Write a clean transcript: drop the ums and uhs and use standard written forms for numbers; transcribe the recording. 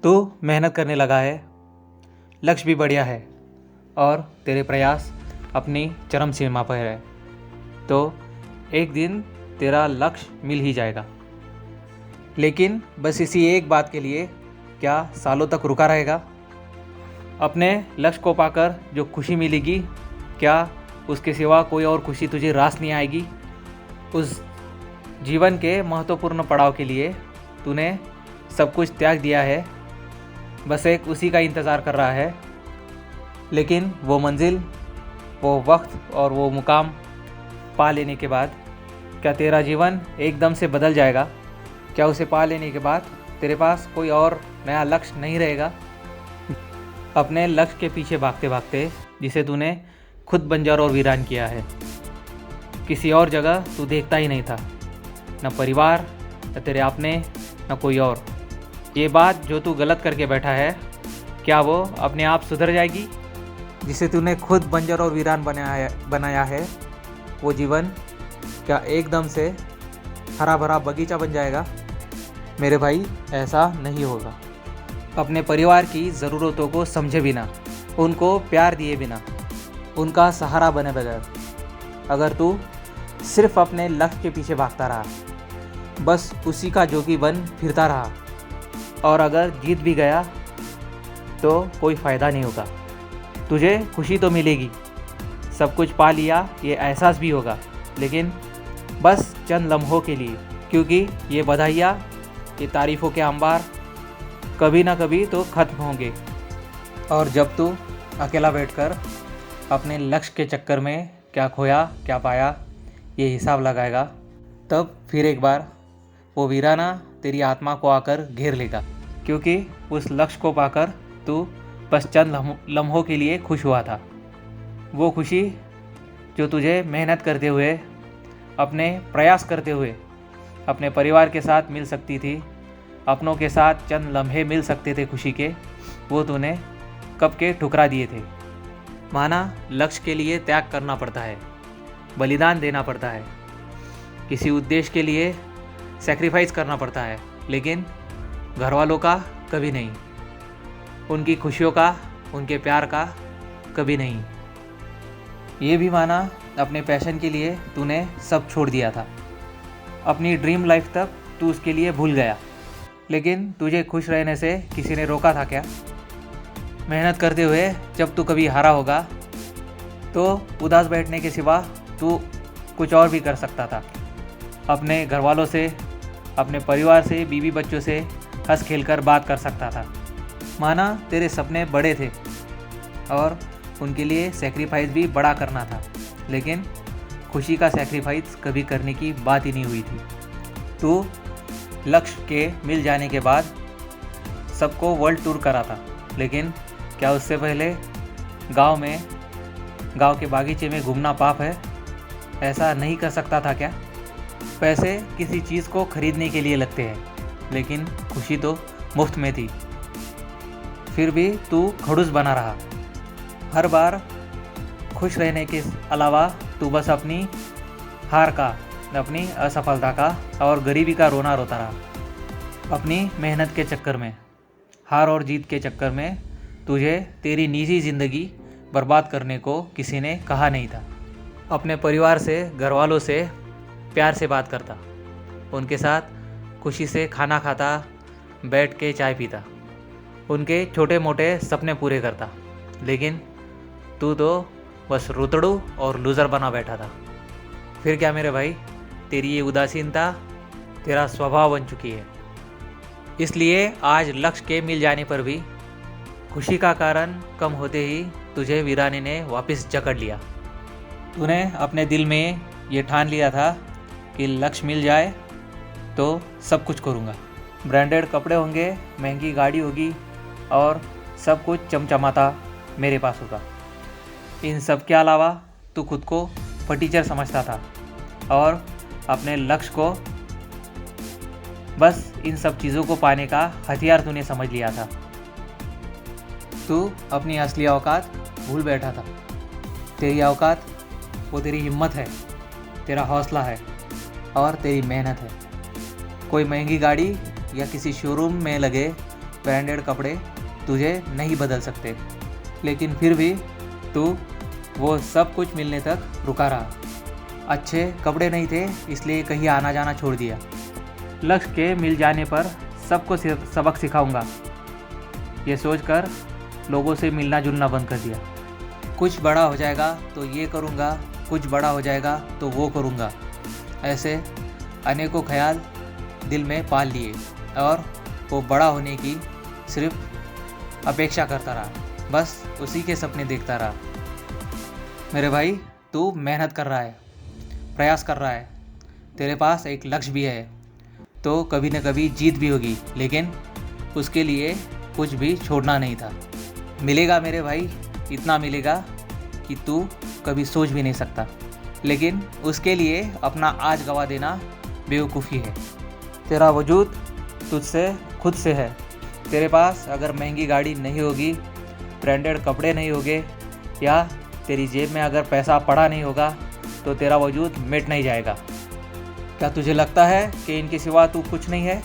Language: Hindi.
तू मेहनत करने लगा है, लक्ष्य भी बढ़िया है और तेरे प्रयास अपनी चरम सीमा पर है, तो एक दिन तेरा लक्ष्य मिल ही जाएगा। लेकिन बस इसी एक बात के लिए क्या सालों तक रुका रहेगा? अपने लक्ष्य को पाकर जो खुशी मिलेगी, क्या उसके सिवा कोई और खुशी तुझे रास नहीं आएगी? उस जीवन के महत्वपूर्ण पड़ाव के लिए तूने सब कुछ त्याग दिया है, बस एक उसी का इंतज़ार कर रहा है। लेकिन वो मंजिल, वो वक्त और वो मुकाम पा लेने के बाद क्या तेरा जीवन एकदम से बदल जाएगा? क्या उसे पा लेने के बाद तेरे पास कोई और नया लक्ष्य नहीं रहेगा? अपने लक्ष्य के पीछे भागते भागते जिसे तूने खुद बंजर और वीरान किया है, किसी और जगह तू देखता ही नहीं था, न परिवार, न तेरे अपने, न कोई और। ये बात जो तू गलत करके बैठा है, क्या वो अपने आप सुधर जाएगी? जिसे तूने खुद बंजर और वीरान बनाया है, वो जीवन क्या एकदम से हरा भरा बगीचा बन जाएगा? मेरे भाई, ऐसा नहीं होगा। अपने परिवार की ज़रूरतों को समझे बिना, उनको प्यार दिए बिना, उनका सहारा बने बगैर अगर तू सिर्फ अपने लक्ष्य के पीछे भागता रहा, बस उसी का जोगी बन फिरता रहा, और अगर जीत भी गया तो कोई फ़ायदा नहीं होगा। तुझे खुशी तो मिलेगी, सब कुछ पा लिया ये एहसास भी होगा, लेकिन बस चंद लम्हों के लिए, क्योंकि ये बधाइयाँ, ये तारीफ़ों के अंबार कभी ना कभी तो ख़त्म होंगे। और जब तू अकेला बैठकर अपने लक्ष्य के चक्कर में क्या खोया क्या पाया ये हिसाब लगाएगा, तब फिर एक बार वो वीराना तेरी आत्मा को आकर घेर लेगा, क्योंकि उस लक्ष्य को पाकर तू बस चंद लम्हों के लिए खुश हुआ था। वो खुशी जो तुझे मेहनत करते हुए, अपने प्रयास करते हुए अपने परिवार के साथ मिल सकती थी, अपनों के साथ चंद लम्हे मिल सकते थे खुशी के, वो तूने कब के ठुकरा दिए थे। माना लक्ष्य के लिए त्याग करना पड़ता है, बलिदान देना पड़ता है, किसी उद्देश्य के लिए सैक्रिफाइस करना पड़ता है, लेकिन घर वालों का कभी नहीं, उनकी खुशियों का, उनके प्यार का कभी नहीं। ये भी माना अपने पैशन के लिए तूने सब छोड़ दिया था, अपनी ड्रीम लाइफ तक तू उसके लिए भूल गया, लेकिन तुझे खुश रहने से किसी ने रोका था क्या? मेहनत करते हुए जब तू कभी हारा होगा तो उदास बैठने के सिवा तू कुछ और भी कर सकता था। अपने घर वालों से, अपने परिवार से, बीवी बच्चों से हंस खेल कर बात कर सकता था। माना तेरे सपने बड़े थे और उनके लिए सेक्रीफाइस भी बड़ा करना था, लेकिन खुशी का सेक्रीफाइस कभी करने की बात ही नहीं हुई थी। तू लक्ष्य के मिल जाने के बाद सबको वर्ल्ड टूर करा था, लेकिन क्या उससे पहले गांव के बागीचे में घूमना पाप है? ऐसा नहीं कर सकता था क्या? पैसे किसी चीज़ को खरीदने के लिए लगते हैं, लेकिन खुशी तो मुफ्त में थी। फिर भी तू खड़ूस बना रहा। हर बार खुश रहने के अलावा तू बस अपनी हार का, अपनी असफलता का और गरीबी का रोना रोता रहा। अपनी मेहनत के चक्कर में, हार और जीत के चक्कर में तुझे तेरी निजी ज़िंदगी बर्बाद करने को किसी ने कहा नहीं था। अपने परिवार से, घर वालों से प्यार से बात करता, उनके साथ खुशी से खाना खाता, बैठ के चाय पीता, उनके छोटे मोटे सपने पूरे करता, लेकिन तू तो बस रुतड़ू और लूज़र बना बैठा था। फिर क्या मेरे भाई, तेरी ये उदासीनता तेरा स्वभाव बन चुकी है। इसलिए आज लक्ष्य के मिल जाने पर भी खुशी का कारण कम होते ही तुझे वीरानी ने वापस जकड़ लिया। तूने अपने दिल में ये ठान लिया था कि लक्ष्य मिल जाए तो सब कुछ करूँगा, ब्रांडेड कपड़े होंगे, महंगी गाड़ी होगी और सब कुछ चमचमाता मेरे पास होगा। इन सब के अलावा तू खुद को फटीचर समझता था और अपने लक्ष्य को बस इन सब चीज़ों को पाने का हथियार तूने समझ लिया था। तू अपनी असली औकात भूल बैठा था। तेरी औकात वो तेरी हिम्मत है, तेरा हौसला है और तेरी मेहनत है। कोई महंगी गाड़ी या किसी शोरूम में लगे ब्रांडेड कपड़े तुझे नहीं बदल सकते, लेकिन फिर भी तू वो सब कुछ मिलने तक रुका रहा। अच्छे कपड़े नहीं थे इसलिए कहीं आना जाना छोड़ दिया। लक्ष्य के मिल जाने पर सबको सबक सिखाऊंगा, ये सोचकर लोगों से मिलना जुलना बंद कर दिया। कुछ बड़ा हो जाएगा तो ये करूँगा, कुछ बड़ा हो जाएगा तो वो करूँगा, ऐसे अनेकों ख्याल दिल में पाल लिए और वो बड़ा होने की सिर्फ अपेक्षा करता रहा, बस उसी के सपने देखता रहा। मेरे भाई, तू मेहनत कर रहा है, प्रयास कर रहा है, तेरे पास एक लक्ष्य भी है, तो कभी न कभी जीत भी होगी, लेकिन उसके लिए कुछ भी छोड़ना नहीं था। मिलेगा मेरे भाई, इतना मिलेगा कि तू कभी सोच भी नहीं सकता, लेकिन उसके लिए अपना आज गंवा देना बेवकूफ़ी है। तेरा वजूद तुझसे खुद से है। तेरे पास अगर महंगी गाड़ी नहीं होगी, ब्रांडेड कपड़े नहीं होंगे या तेरी जेब में अगर पैसा पड़ा नहीं होगा तो तेरा वजूद मिट नहीं जाएगा। क्या तुझे लगता है कि इनके सिवा तू कुछ नहीं है?